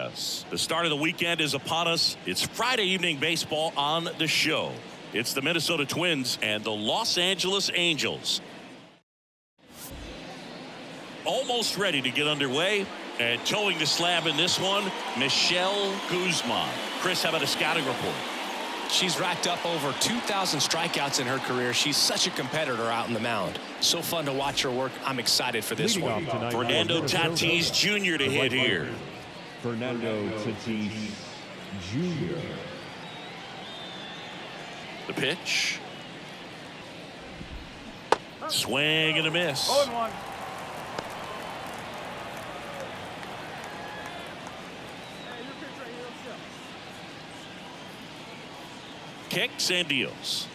Yes, the start of the weekend is upon us. It's Friday evening baseball on the show. It's the Minnesota Twins and the Los Angeles Angels. Almost ready to get underway, and towing the slab in this one, Michelle Guzman. Chris, how about a scouting report? She's racked up over 2,000 strikeouts in her career. She's such a competitor out on the mound. So fun to watch her work. I'm excited for this one. Fernando Tatis Jr. to hit here. Fernando Tatis Jr. The pitch. Swing and a miss. 0-1. Kicks and deals.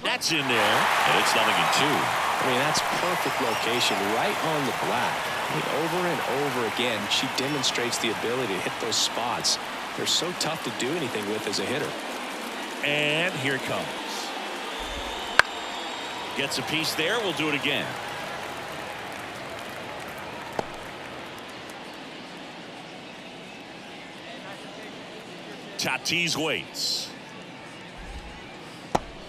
That's in there, and it's 0-2. I mean, that's perfect location, right on the black. I mean, over and over again, she demonstrates the ability to hit those spots. They're so tough to do anything with as a hitter. And here it comes. Gets a piece there. We'll do it again. Tatis waits.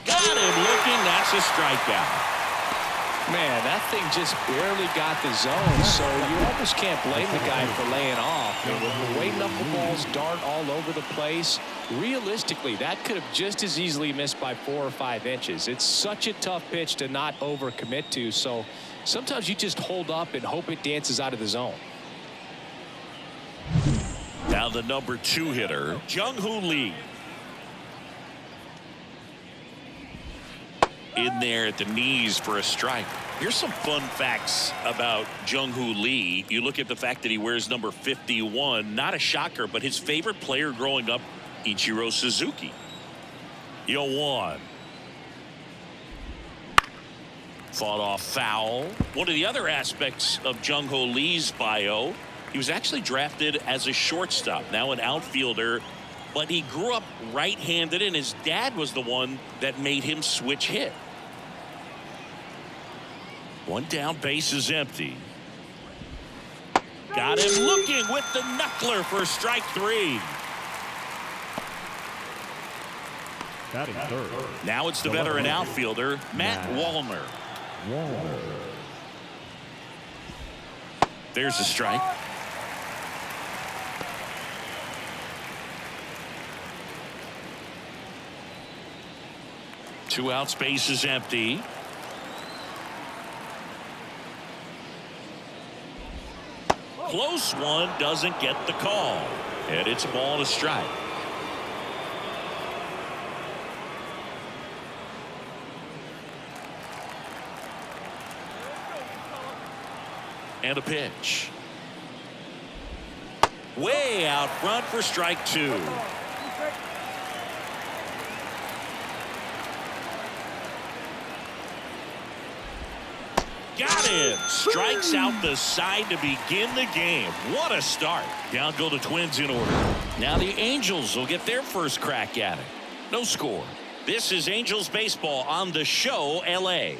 Got him looking. That's a strikeout. Man, that thing just barely got the zone, so you almost can't blame the guy for laying off. I mean, with the way knuckleballs dart all over the place, realistically, that could have just as easily missed by 4 or 5 inches. It's such a tough pitch to not overcommit to, so sometimes you just hold up and hope it dances out of the zone. Now the number 2 hitter, Jung-Hoo Lee. In there at the knees for a strike. Here's some fun facts about Jung-Hoo Lee. You look at the fact that he wears number 51. Not a shocker, but his favorite player growing up, Ichiro Suzuki. 0-1. Fought off foul. One of the other aspects of Jung-Hoo Lee's bio, he was actually drafted as a shortstop, now an outfielder, but he grew up right-handed, and his dad was the one that made him switch hit. One down, base is empty. Got him looking with the knuckler for strike 3. Batting third. Now it's the veteran outfielder, Matt Wallner. There's a strike. Two outs, base is empty. Close one, doesn't get the call. And it's a ball and a strike. And a pitch. Way out front for strike 2. Got him. Strikes out the side to begin the game. What a start. Down go the Twins in order. Now the Angels will get their first crack at it. No score. This is Angels baseball on the show, LA.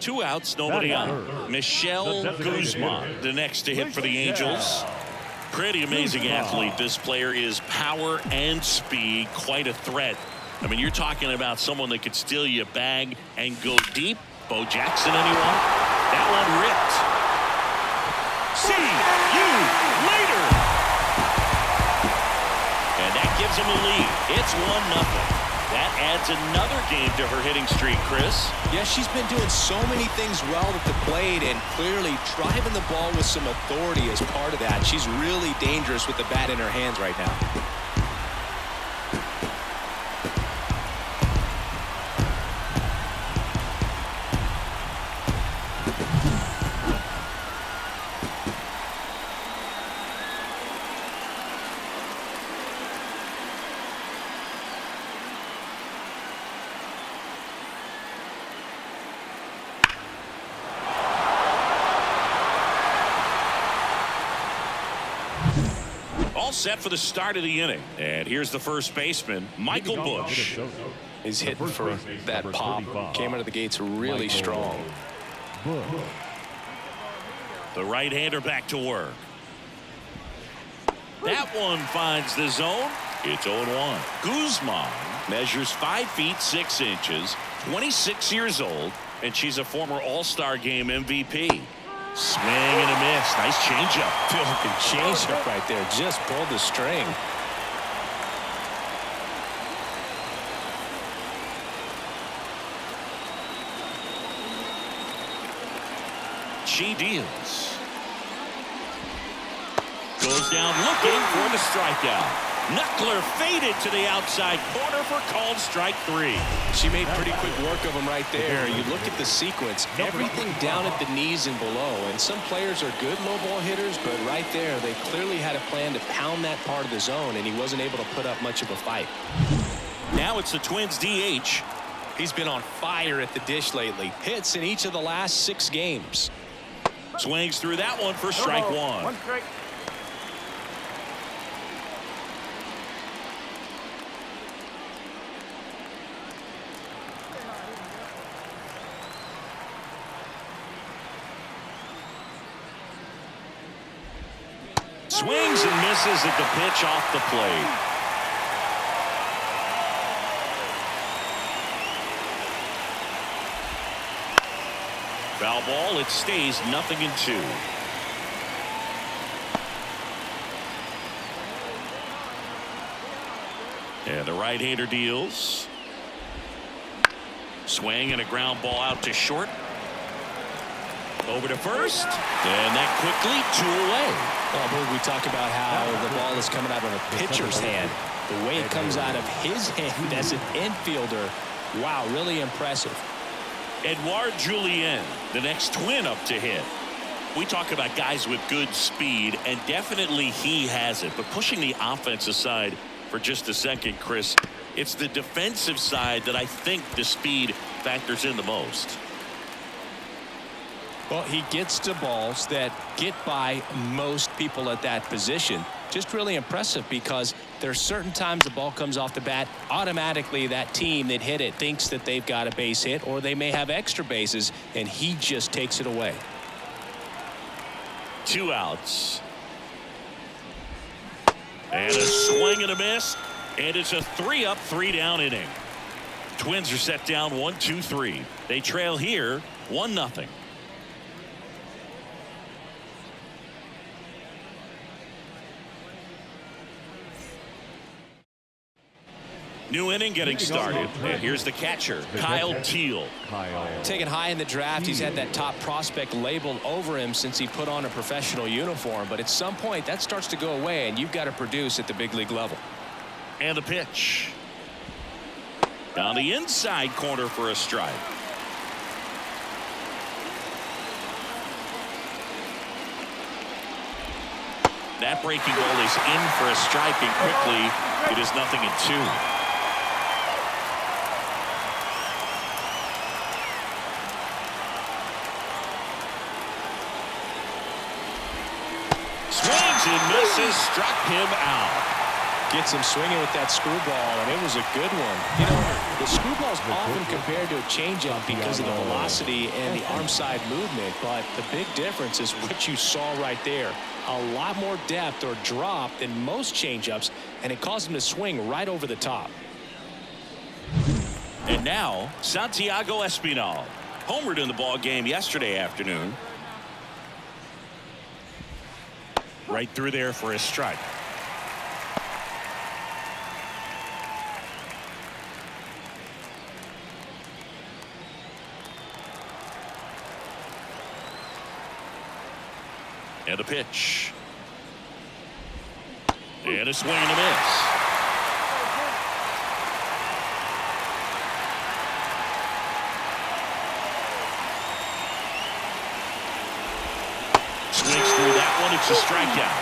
2 outs, nobody on. Michelle Guzman, the next to hit for the Angels. Pretty amazing athlete. This player is power and speed. Quite a threat. I mean, you're talking about someone that could steal you a bag and go deep. Bo Jackson, anyone? That one ripped. See you later. And that gives him a lead. It's 1-0. That adds another game to her hitting streak, Chris. Yeah, she's been doing so many things well at the plate and clearly driving the ball with some authority as part of that. She's really dangerous with the bat in her hands right now. Set for the start of the inning. And here's the first baseman, Michael Busch. He's hitting for that pop. Came out of the gates really strong. The right-hander back to work. That one finds the zone. It's 0-1. Guzman measures 5 feet 6 inches, 26 years old, and she's a former All-Star Game MVP. Swing and a miss. Nice changeup. Filthy changeup right there. Just pulled the string. She deals. Goes down looking for the strikeout. Knuckler faded to the outside corner for called strike 3. She made pretty quick work of him right there. You look at the sequence, everything down at the knees and below. And some players are good low ball hitters, but right there, they clearly had a plan to pound that part of the zone, and he wasn't able to put up much of a fight. Now it's the Twins DH. He's been on fire at the dish lately. Hits in each of the last 6 games. Swings through that one for strike 1. One strike. Swings and misses at the pitch off the plate. Foul ball. It stays 0-2. And the right-hander deals. Swing and a ground ball out to short. Over to first. And that quickly 2 away. Well, I believe we talk about how the ball is coming out of a pitcher's hand. The way it comes out of his hand as an infielder. Wow, really impressive. Edouard Julien, the next Twin up to hit. We talk about guys with good speed, and definitely he has it. But pushing the offense aside for just a second, Chris, it's the defensive side that I think the speed factors in the most. Well, he gets to balls that get by most people at that position. Just really impressive because there's certain times the ball comes off the bat, automatically that team that hit it thinks that they've got a base hit, or they may have extra bases, and he just takes it away. 2 outs. And a swing and a miss. And it's a 3-up, 3-down inning. Twins are set down 1-2-3. They trail here 1-0. New inning getting started. And here's the catcher, Kyle Teal. Taken high in the draft, he's had that top prospect labeled over him since he put on a professional uniform. But at some point, that starts to go away, and you've got to produce at the big league level. And the pitch. Down the inside corner for a strike. That breaking ball is in for a strike, and quickly it is 0-2. Swings and misses, struck him out. Gets him swinging with that screwball, and it was a good one. You know, the screwball's often compared to a changeup because of the velocity and the arm side movement, but the big difference is what you saw right there. A lot more depth or drop than most changeups, and it caused him to swing right over the top. And now, Santiago Espinal. Homered in the ball game yesterday afternoon. Right through there for a strike. And a pitch. And a swing and a miss. Swings through that one. It's a strikeout.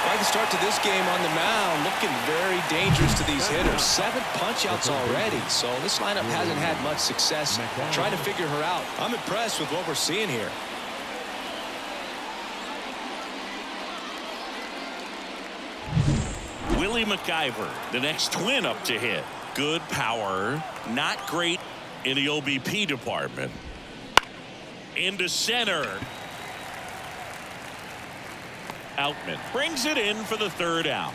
Quite the start to this game on the mound. Looking very dangerous to these hitters. 7 punch-outs already. So this lineup hasn't had much success trying to figure her out. I'm impressed with what we're seeing here. Willie McIver, the next Twin up to hit. Good power, not great in the OBP department. into center. Outman brings it in for the third out.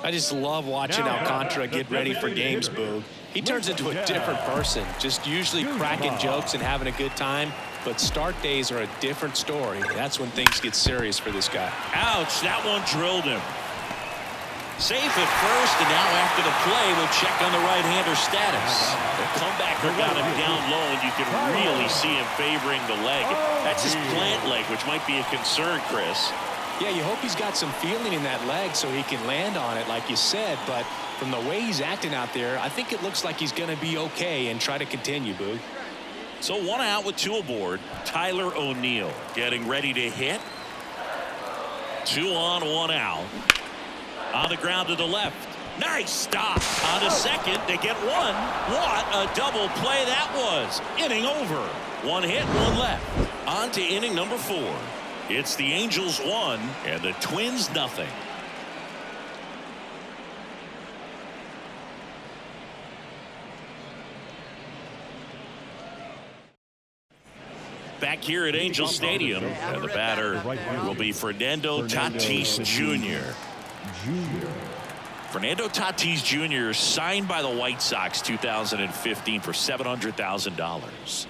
I just love watching Alcantara get ready for games, Boog. He turns into a different person, just usually cracking jokes and having a good time. But start days are a different story. That's when things get serious for this guy. Ouch, that one drilled him. Safe at first, and now after the play, we'll check on the right-hander status. The comebacker got him down low, and you can really see him favoring the leg. That's his plant leg, which might be a concern, Chris. Yeah, you hope he's got some feeling in that leg so he can land on it, like you said. But from the way he's acting out there, I think it looks like he's going to be okay and try to continue, Boog. So 1 out with 2 aboard. Tyler O'Neill getting ready to hit. 2 on, 1 out. On the ground to the left. Nice stop. On to second. They get 1. What a double play that was. Inning over. 1 hit, 1 left. On to inning number 4. It's the Angels 1 and the Twins nothing. Back here at Angel Stadium, and the batter will be Fernando Tatis Jr. Fernando Tatis Jr. signed by the White Sox 2015 for $700,000.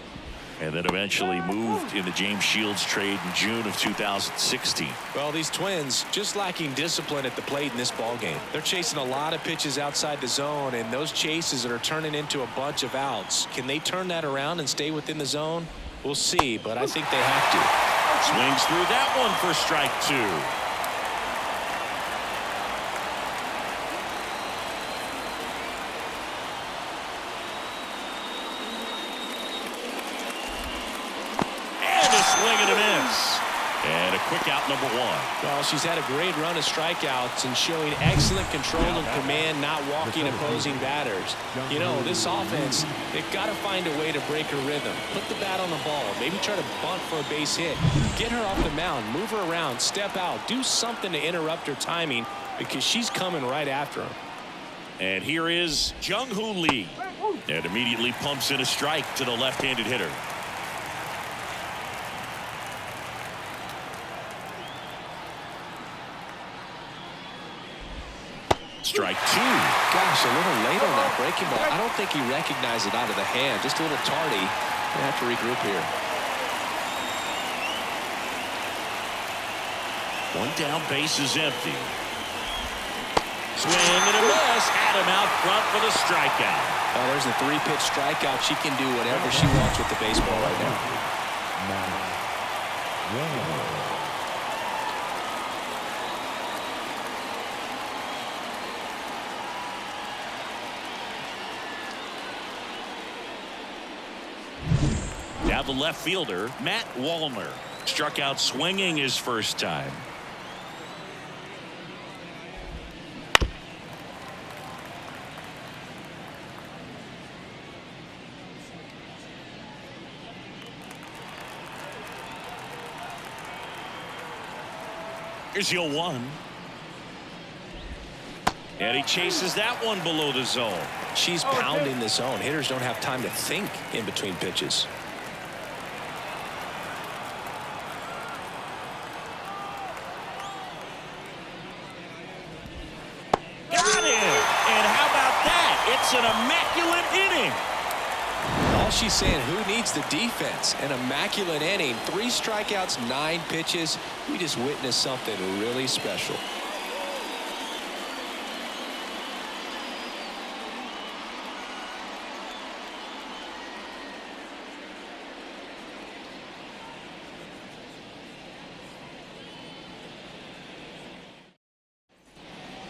And then eventually moved in the James Shields trade in June of 2016. Well, these Twins just lacking discipline at the plate in this ball game. They're chasing a lot of pitches outside the zone, and those chases that are turning into a bunch of outs. Can they turn that around and stay within the zone? We'll see, but I think they have to. Swings through that one for strike 2. Swing and a miss. And a quick out number 1. Well, she's had a great run of strikeouts and showing excellent control and command, not walking opposing batters. You know, this offense, they've got to find a way to break her rhythm. Put the bat on the ball. Maybe try to bunt for a base hit. Get her off the mound. Move her around. Step out. Do something to interrupt her timing because she's coming right after him. And here is Jung-Hoo Lee. And immediately pumps in a strike to the left-handed hitter. Strike 2. Gosh, a little late on that breaking ball. I don't think he recognized it out of the hand. Just a little tardy. Gonna have to regroup here. 1 down, base is empty. Swing and a miss. Had him out front for the strikeout. Oh, there's a 3-pitch strikeout. She can do whatever she wants with the baseball right now. Now the left fielder, Matt Wallner, struck out swinging his first time. Here's 0-1. And he chases that one below the zone. She's pounding the zone. Hitters don't have time to think in between pitches. Got him! And how about that? It's an immaculate inning. All she's saying, who needs the defense? An immaculate inning. 3 strikeouts, 9 pitches. We just witnessed something really special.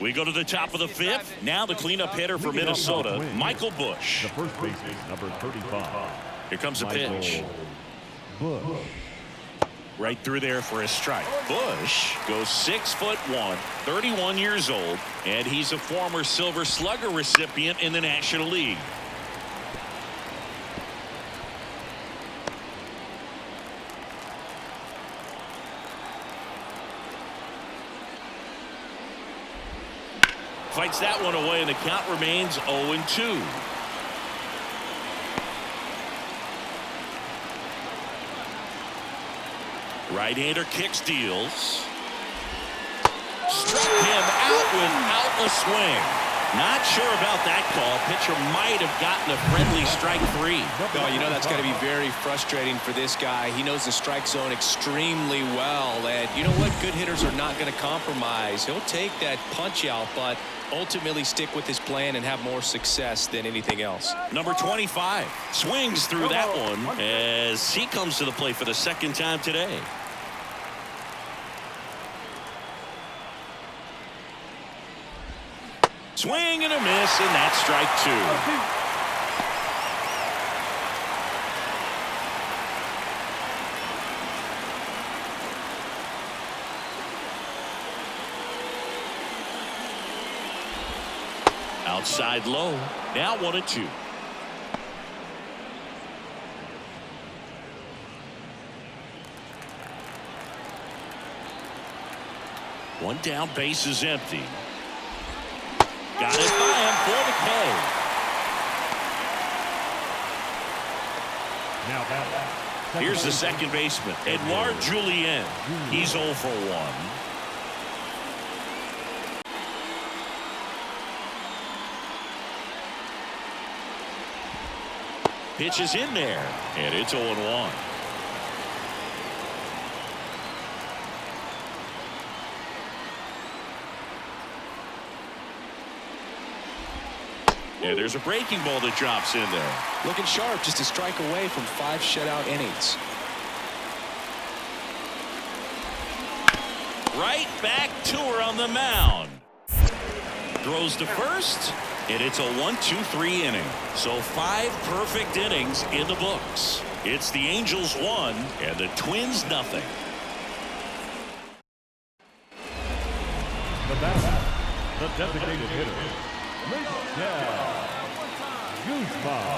We go to the top of the 5th. Now the cleanup hitter for Minnesota, Michael Busch. The first baseman, number 35. Here comes a pitch. Busch. Right through there for a strike. Busch goes 6'1", 31 years old, and he's a former Silver Slugger recipient in the National League. Fights that one away, and the count remains 0-2. Right-hander kicks, deals. Struck him out without a swing. Not sure about that call. Pitcher might have gotten a friendly strike 3. No, you know that's got to be very frustrating for this guy. He knows the strike zone extremely well. And you know what? Good hitters are not going to compromise. He'll take that punch out, but ultimately stick with his plan and have more success than anything else. Number 25 swings through that one as he comes to the plate for the second time today. Swing and a miss, and that's strike 2. Outside low. Now 1-2. One down, base is empty. Got it by him for the K. Now back. Here's the second baseman, Edouard Julien. He's 0 for 1. Pitch is in there, and it's 0-1. And there's a breaking ball that drops in there. Looking sharp, just a strike away from 5 shutout innings. Right back to her on the mound. Throws to first, and it's a 1-2-3 inning. So 5 perfect innings in the books. It's the Angels 1 and the Twins nothing. The batter, the designated hitter, Michelle Guzman.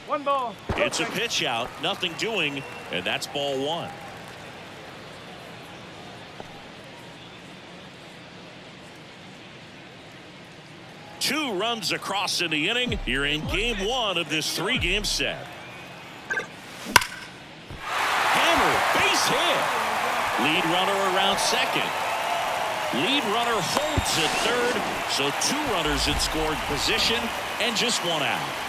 One ball. It's a pitch out, nothing doing, and that's ball 1. Two runs across in the inning. You're in game 1 of this 3-game set. Hammer, base hit. Lead runner around second. Lead runner holds at third, so 2 runners in scoring position and just 1 out.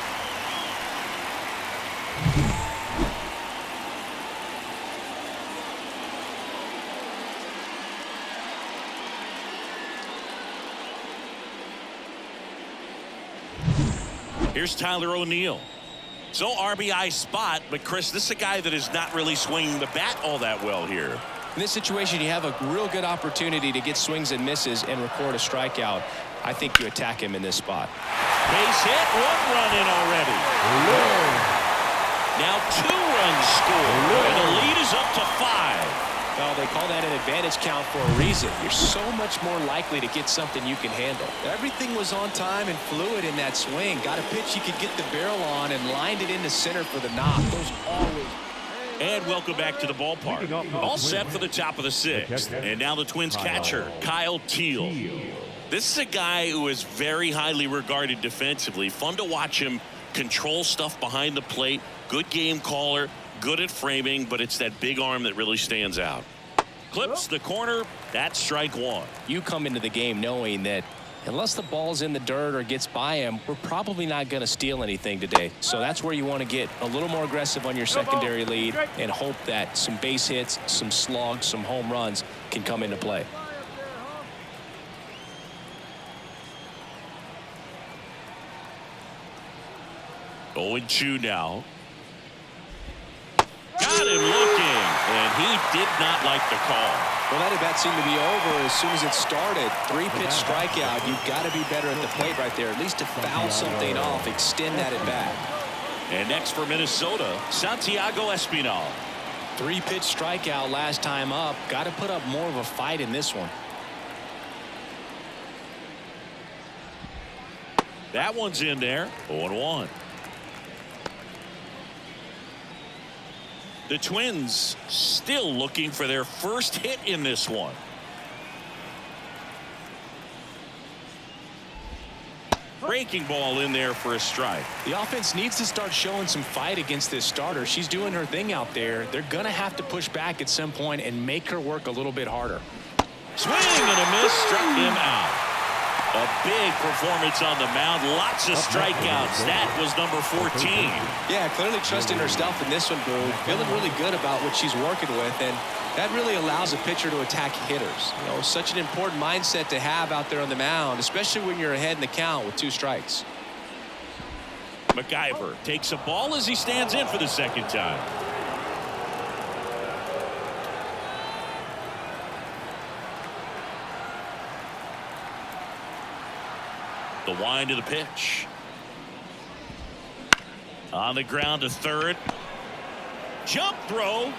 Here's Tyler O'Neill. So RBI spot, but Chris, this is a guy that is not really swinging the bat all that well here. In this situation, you have a real good opportunity to get swings and misses and record a strikeout. I think you attack him in this spot. Base hit, 1 run in already. Now 2 runs scored, and the lead is up to 5. Well, they call that an advantage count for a reason. You're so much more likely to get something you can handle. Everything was on time and fluid in that swing. Got a pitch you could get the barrel on and lined it into center for the knock. Those always. And welcome back to the ballpark. All set for the top of the 6th. And now the Twins catcher, Kyle Teal. This is a guy who is very highly regarded defensively. Fun to watch him control stuff behind the plate. Good game caller. Good at framing, but it's that big arm that really stands out. Clips the corner. That's strike 1. You come into the game knowing that unless the ball's in the dirt or gets by him, we're probably not going to steal anything today. So that's where you want to get a little more aggressive on your secondary lead and hope that some base hits, some slugs, some home runs can come into play. Oh, 0-2 now. Got him looking, and he did not like the call. Well, that at-bat seemed to be over as soon as it started. 3-pitch strikeout. You've got to be better at the plate right there, at least to foul something off, extend that at-bat. And next for Minnesota, Santiago Espinal. 3-pitch strikeout last time up. Got to put up more of a fight in this one. That one's in there. 0-1. The Twins still looking for their first hit in this one. Breaking ball in there for a strike. The offense needs to start showing some fight against this starter. She's doing her thing out there. They're going to have to push back at some point and make her work a little bit harder. Swing and a miss, struck him out. A big performance on the mound. Lots of strikeouts. That was number 14. Yeah, clearly trusting herself in this one, Boog. Feeling really good about what she's working with, and that really allows a pitcher to attack hitters. You know, such an important mindset to have out there on the mound, especially when you're ahead in the count with 2 strikes. McIver takes a ball as he stands in for the second time. The wind of the pitch. On the ground to third. Jump throw.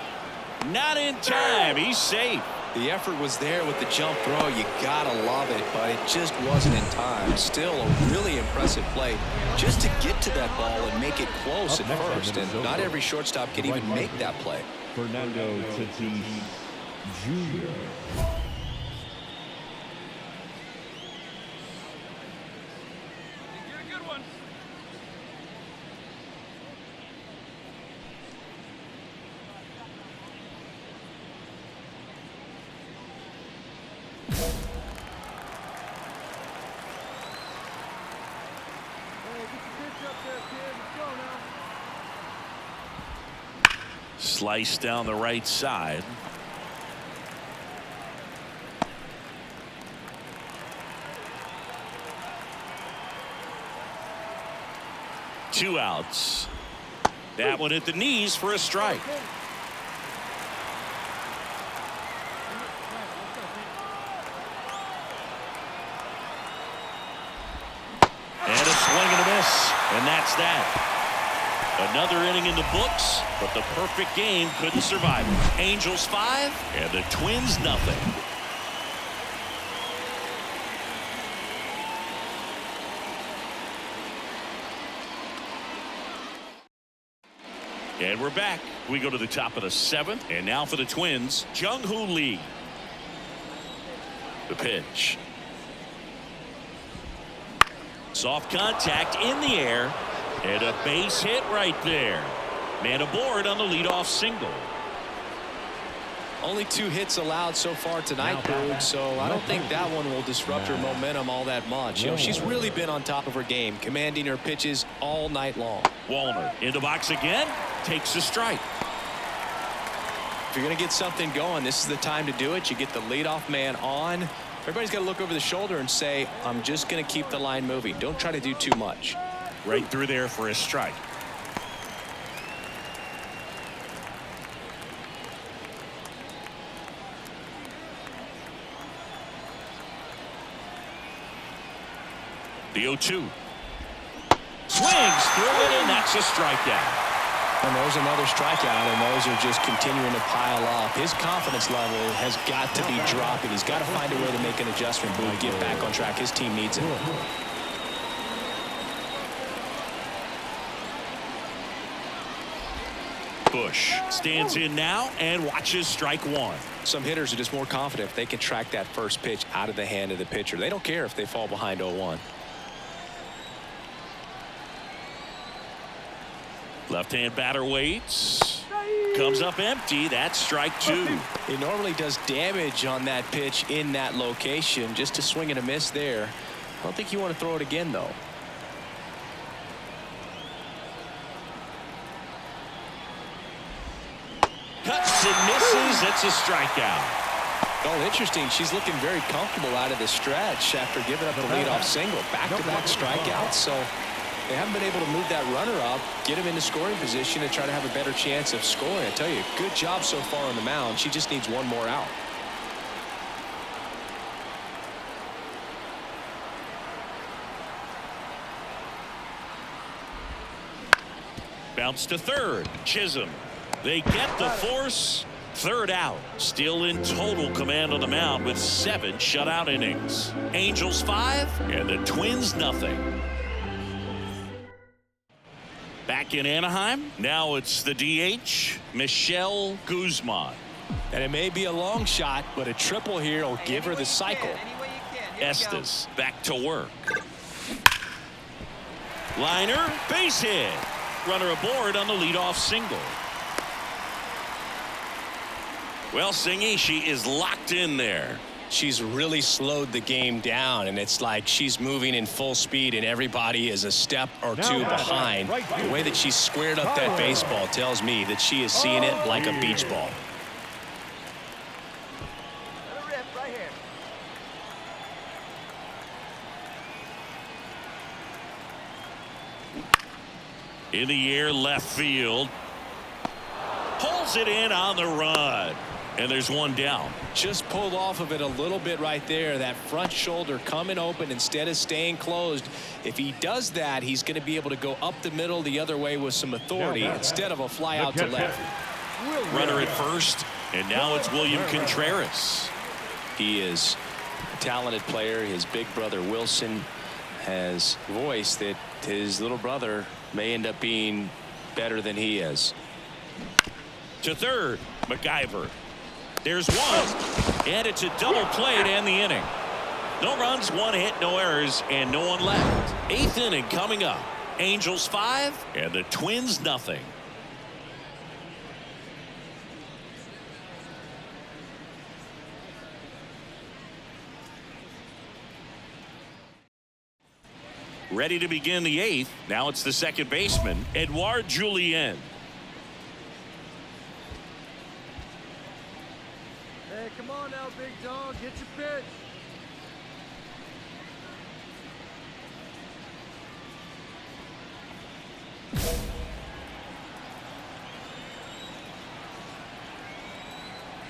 Not in time. He's safe. The effort was there with the jump throw. You gotta love it, but it just wasn't in time. Still a really impressive play just to get to that ball and make it close at first. And not every shortstop can even make that play. Fernando Tatis Jr. Slice down the right side. Two outs. That one at the knees for a strike. And a swing and a miss. And that's that. Another inning in the books, but the perfect game couldn't survive it. Angels 5 and the Twins nothing. And we're back. We go to the top of the 7th, and now for the Twins, Jung-Hoo Lee. The pitch. Soft contact in the air. And a base hit right there. Man aboard on the leadoff single. Only 2 hits allowed so far tonight, Boog, so I don't think that one will disrupt her momentum all that much. You know, she's really been on top of her game, commanding her pitches all night long. Wallner in the box again, takes a strike. If you're going to get something going, this is the time to do it. You get the leadoff man on. Everybody's got to look over the shoulder and say, I'm just going to keep the line moving. Don't try to do too much. Right through there for a strike. The 0-2. Swings through it, and that's a strikeout. And there's another strikeout, and those are just continuing to pile up. His confidence level has got to be dropping. He's got to find a way to make an adjustment, but get back on track. His team needs it. Bush stands in now and watches strike 1. Some hitters are just more confident if they can track that first pitch out of the hand of the pitcher. They don't care if they fall behind 0-1. Left-hand batter waits. Comes up empty. That's strike 2. He normally does damage on that pitch in that location. Just a swing and a miss there. I don't think you want to throw it again, though. Cuts and misses. It's a strikeout. Oh, interesting. She's looking very comfortable out of the stretch after giving up the leadoff single. Back-to-back strikeouts. So They haven't been able to move that runner up, get him into scoring position, and try to have a better chance of scoring. I tell you, good job so far on the mound. She just needs one more out. Bounce to third. Chisholm. They get the force. Third out. Still in total command on the mound with 7 shutout innings. Angels 5 and the Twins nothing. Back in Anaheim. Now it's the DH, Michelle Guzman. And it may be a long shot, but a triple here will give her the cycle. Estes back to work. Liner, base hit. Runner aboard on the leadoff single. Well, Singy, she is locked in there. She's really slowed the game down, and it's like she's moving in full speed, and everybody is a step or two behind. The way that she squared up that baseball tells me that she is seeing it like a beach ball. In the air, left field. Pulls it in on the run. And there's one down. Just pulled off of it a little bit right there. That front shoulder coming open instead of staying closed. If he does that, he's going to be able to go up the middle the other way with some authority instead of a fly out to left. Runner at first, and now it's William Contreras. He is a talented player. His big brother Wilson has voiced that his little brother may end up being better than he is. To third, MacGyver. There's one, and it's a double play to end the inning. No runs, 1 hit, no errors, and no one left. 8th inning coming up. Angels 5 and the Twins nothing. Ready to begin the 8th. Now it's the second baseman, Edouard Julien. Hey, come on now, big dog. Get your pitch.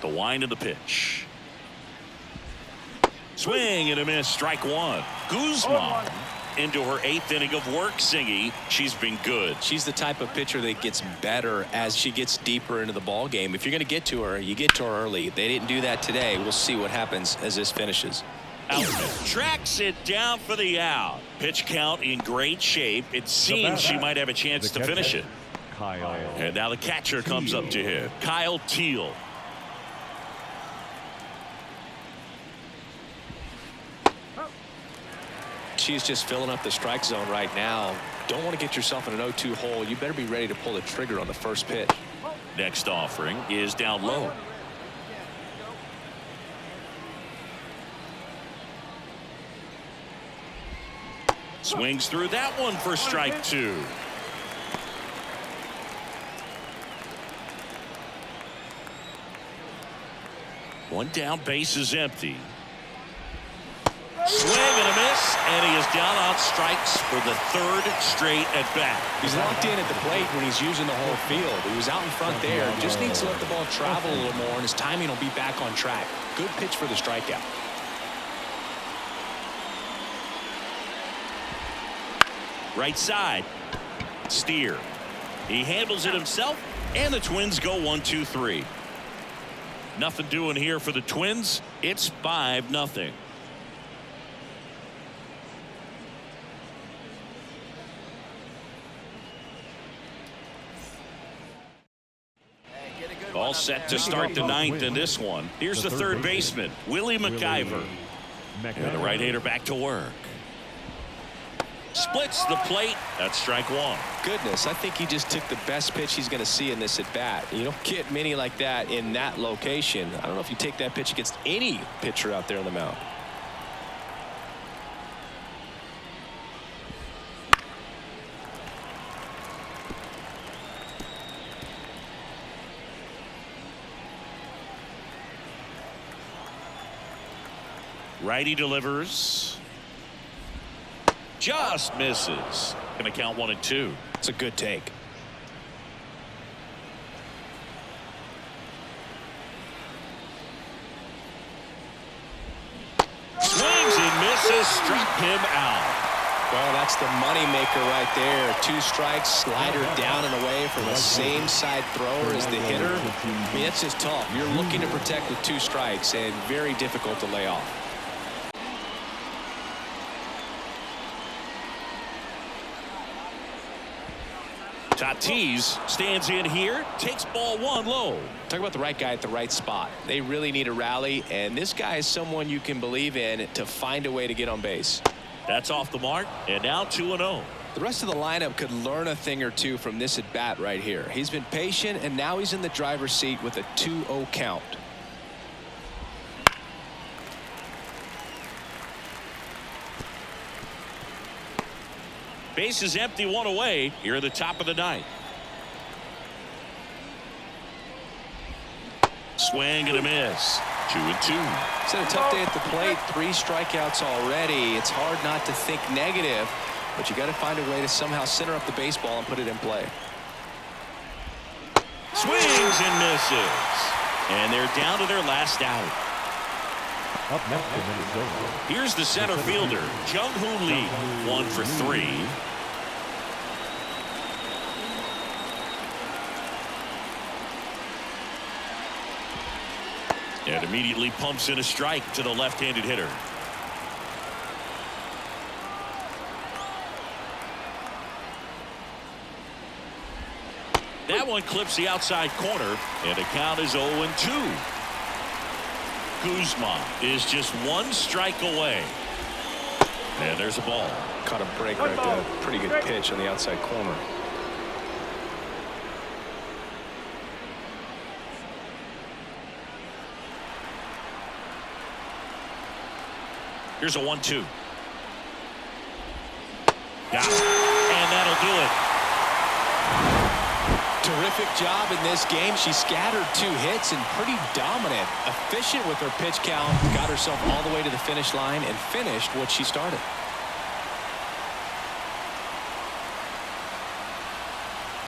The wind of the pitch. Swing and a miss. Strike 1. Guzman into her 8th inning of work. Singy, she's been good. She's the type of pitcher that gets better as she gets deeper into the ball game. If you're going to get to her, you get to her early. They didn't do that today. We'll see what happens as this finishes. Outman tracks it down for the out. Pitch count in great shape. It seems she might have a chance to finish it. And now the catcher comes up to hit. Kyle Teal. She's just filling up the strike zone right now. Don't want to get yourself in an 0-2 hole. You better be ready to pull the trigger on the first pitch. Next offering is down low. Swings through that one for strike 2. One down, base is empty. Swing and a miss, and he is down on strikes for the 3rd straight at bat. He's locked in at the plate when he's using the whole field. He was out in front there. Just needs to let the ball travel a little more, and his timing will be back on track. Good pitch for the strikeout. Right side. Steer. He handles it himself, and the Twins go 1-2-3. Nothing doing here for the Twins. It's 5-0. All set to start the 9th in this one. Here's the third baseman, Willie MacGyver. And the right-hander back to work. Splits the plate. That's strike 1. Goodness, I think he just took the best pitch he's going to see in this at-bat. You don't get many like that in that location. I don't know if you take that pitch against any pitcher out there on the mound. Righty delivers. Just misses. Gonna count 1-2. It's a good take. Swings and misses, struck him out. Well, that's the money maker right there. 2 strikes, slider down and away from a same side thrower as the hitter. I mean, it's just tough. You're looking to protect with 2 strikes and very difficult to lay off. Tatis stands in here, takes ball 1 low. Talk about the right guy at the right spot. They really need a rally, and this guy is someone you can believe in to find a way to get on base. That's off the mark, and now 2-0. The rest of the lineup could learn a thing or two from this at bat right here. He's been patient, and now he's in the driver's seat with a 2-0 count. Base is empty, 1 away here at the top of the 9th. Swing and a miss. 2-2. It's been a tough day at the plate. 3 strikeouts already. It's hard not to think negative, but you got to find a way to somehow center up the baseball and put it in play. Swings and misses. And they're down to their last out. Up next for Minnesota. Here's the center fielder, Jung-Hoo Lee, 1 for 3. And immediately pumps in a strike to the left-handed hitter. That one clips the outside corner, and the count is 0-2. Guzman is just 1 strike away. And there's a ball. Caught a break right there. Pretty good pitch on the outside corner. Here's a 1-2. Got it. And that'll do it. Terrific job in this game. She scattered 2 hits and pretty dominant. Efficient with her pitch count. Got herself all the way to the finish line and finished what she started.